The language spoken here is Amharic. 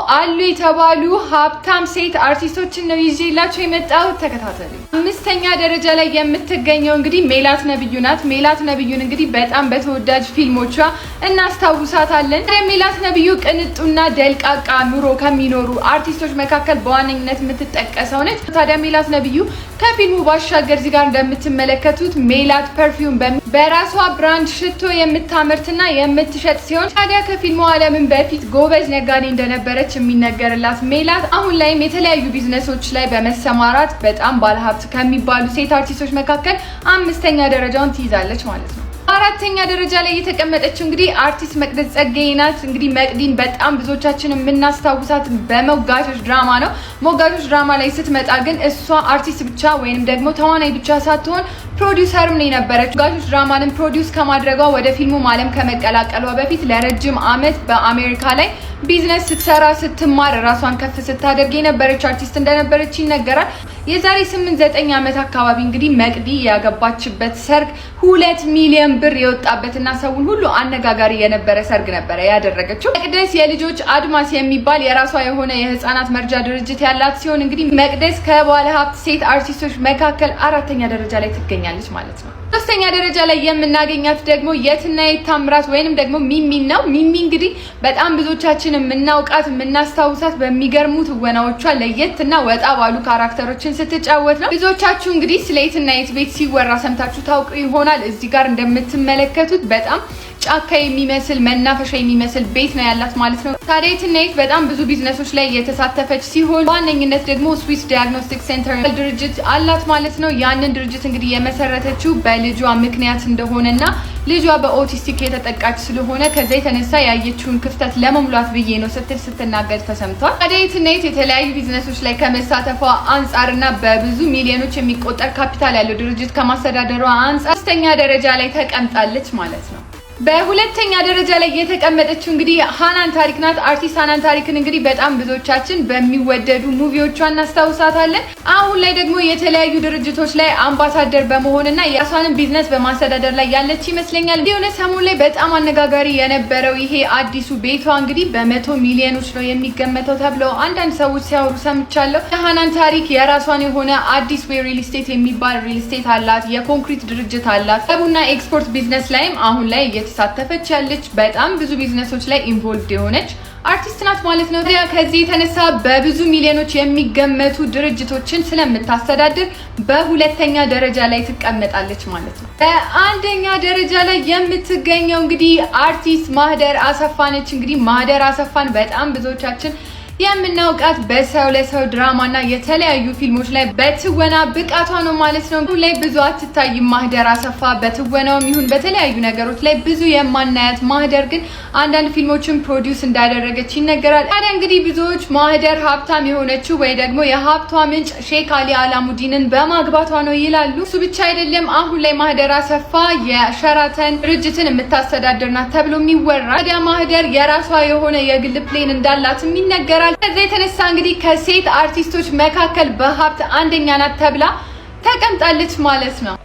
አሉ የተባሉ ሀብታም ሴት አርቲስቶችን ነው ይዤላችሁ የመጣሁት። ተከታተሉ። አምስተኛ ደረጃ ላይ የምትገኘው እንግዲህ ሜላት ነብዩ ናት። ሜላት ነብዩን እንግዲህ በጣም በተወዳጅ ፊልሞቿ እናስታውሳታለን። ሜላት ነብዩ ቅንጡና ደልቃቃ ኑሮ ከሚኖሩ አርቲስቶች መካከል በዋነኝነት የምትጠቀሰው ነች። ታዲያ ሜላት ነብዩ ከፊልሙ ባሻገር እዚህ ጋር እንደምትመለከቱት ሜላት ፐርፊውም በራሷ ብራንድ ሽቶ የምታመርትና የምትሸጥ ሲሆን ታዲያ ከፊልሙ ዓለምን በፊት ጎበዝ ነጋዴ እንደነበረች የሚነገርላት ሜላት አሁን ላይም የተለያዩ ቢዝነሶች ላይ በመሰማራት በጣም ባለሀብት ከሚባሉ ሴት አርቲስቶች መካከል አምስተኛ ደረጃውን ትይዛለች ማለት ነው። አራተኛ ደረጃ ላይ የተቀመጠችው እንግዲህ አርቲስት መቅደስ ጸጋዬ ናት። እንግዲህ መቅዲን በጣም ብዙዎቻችን የምናስታውሳት በሞጋቾች ድራማ ነው። ሞጋቾች ድራማ ላይ ስትመጣ ግን እሷ አርቲስት ብቻ ወይንም ደግሞ ተዋናይ ብቻ ሳትሆን ፕሮዲውሰርም ነው የነበረች። ሞጋቾች ድራማንም ፕሮዲውስ ከማድረጓ ወደ ፊልሙ ዓለም ከመቀላቀሏ በፊት ለረጅም ዓመት በአሜሪካ ላይ ቢዝነስ ስትሰራ ስትማር ራሷን ከፍ ስታደርግ የነበረች አርቲስት እንደነበረች ይነገራል። የዛሬ 8-9 ዓመት አካባቢ እንግዲህ መቅዲ ያገባችበት ሰርግ 2 ሚሊዮን ብር የወጣበትና ሰውን ሁሉ አነጋጋሪ የነበረ ሰርግ ነበረ ያደረገችው። መቅደስ የልጆች አድማስ የሚባል የራሷ የሆነ የህፃናት መርጃ ድርጅት ያላት ሲሆን እንግዲህ መቅደስ ከባለ ሀብት ሴት አርቲስቶች መካከል አራተኛ ደረጃ ላይ ትገኛለች ማለት ነው። ሶስተኛ ደረጃ ላይ የምናገኛት ደግሞ የትናየት ታምራት ወይንም ደግሞ ሚሚን ነው። ሚሚ እንግዲህ በጣም ብዙዎቻችን የምናውቃት የምናስታውሳት በሚገርሙ ትወናዎቿ ለየትና ወጣ ባሉ ካራክተሮችን ስትጫወት ነው። ብዙዎቻችሁ እንግዲህ ስለ የትናየት ቤት ሲወራ ሰምታችሁ ታውቁ ይሆናል። እዚህ ጋር እንደምትመለከቱት በጣም ጫካ የሚመስል መናፈሻ የሚመስል ቤት ነው ያላት ማለት ነው። ታዲያ የትናየት በጣም ብዙ ቢዝነሶች ላይ የተሳተፈች ሲሆን በዋነኝነት ደግሞ ስዊስ ዳያግኖስቲክ ሴንተር ድርጅት አላት ማለት ነው። ያንን ድርጅት እንግዲህ የመሰረተችው በልጇ ምክንያት እንደሆነና ልጇ በኦቲስቲክ የተጠቃች ስለሆነ ከዛ የተነሳ ያየችውን ክፍተት ለመሙላት ብዬ ነው ስትል ስትናገር ተሰምቷል። ታዲያ የትናየት የተለያዩ ቢዝነሶች ላይ ከመሳተፏ አንጻርና በብዙ ሚሊዮኖች የሚቆጠር ካፒታል ያለው ድርጅት ከማስተዳደሯ አንጻር ሶስተኛ ደረጃ ላይ ተቀምጣለች ማለት ነው። በሁለተኛ ደረጃ ላይ የተቀመጠችው እንግዲህ ሃናን ታሪክ ናት። አርቲስት ሃናን ታሪክን እንግዲህ በጣም ብዙዎቻችን በሚወደዱ ሙቪዎቿ እናስታውሳታለን። አሁን ላይ ደግሞ የተለያዩ ድርጅቶች ላይ አምባሳደር በመሆንና የራሷን ቢዝነስ በማስተዳደር ላይ ያለች ይመስለኛል። እንዲሁም ሰሞኑን ላይ በጣም አነጋጋሪ የነበረው ይሄ አዲሱ ቤቷ እንግዲህ በ100 ሚሊዮኖች ነው የሚገመተው ተብለው አንዳንድ ሰዎች ሲያወሩ ሰምቻለሁ። ሃናን ታሪክ የራሷን የሆነ አዲስ ዌይ ሪል ስቴት የሚባል ሪል ስቴት አላት። የኮንክሪት ድርጅት አላት። ቡና ኤክስፖርት ቢዝነስ ላይም አሁን ላይ ተሳተፈች ያለች በጣም ብዙ ቢዝነሶች ላይ ኢንቮልቭድ የሆነች አርቲስት ናት ማለት ነው። ከዚህ የተነሳ በብዙ ሚሊዮኖች የሚገመቱ ድርጅቶችን ስለምታስተዳድር በሁለተኛ ደረጃ ላይ ትቀመጣለች ማለት ነው። በአንደኛ ደረጃ ላይ የምትገኘው እንግዲህ አርቲስት ማህደር አሰፋ ነች። እንግዲህ ማህደር አሰፋን በጣም ብዙዎቻችን የምናውቃት በሰው ለሰው ድራማና የተለያዩ ፊልሞች ላይ በትወና ብቃቷ ነው ማለት ነው። ላይ ብዙ አትታይም ማህደር አሰፋ በትወናውም ይሁን በተለያዩ ነገሮች ላይ ብዙ የማናያት ማህደር ግን አንዳንድ ፊልሞችን ፕሮዲውስ እንዳደረገች ይነገራል። ታዲያ እንግዲህ ብዙዎች ማህደር ሀብታም የሆነችው ወይ ደግሞ የሀብቷ ምንጭ ሼክ አሊ አላሙዲንን በማግባቷ ነው ይላሉ። እሱ ብቻ አይደለም። አሁን ላይ ማህደር አሰፋ የሸራተን ድርጅትን የምታስተዳድር ናት ተብሎ የሚወራ። ታዲያ ማህደር የራሷ የሆነ የግል ፕሌን እንዳላትም ይነገራል። ከዚህ የተነሳ እንግዲህ ከሴት አርቲስቶች መካከል በሀብት አንደኛ ናት ተብላ ተቀምጣለች ማለት ነው።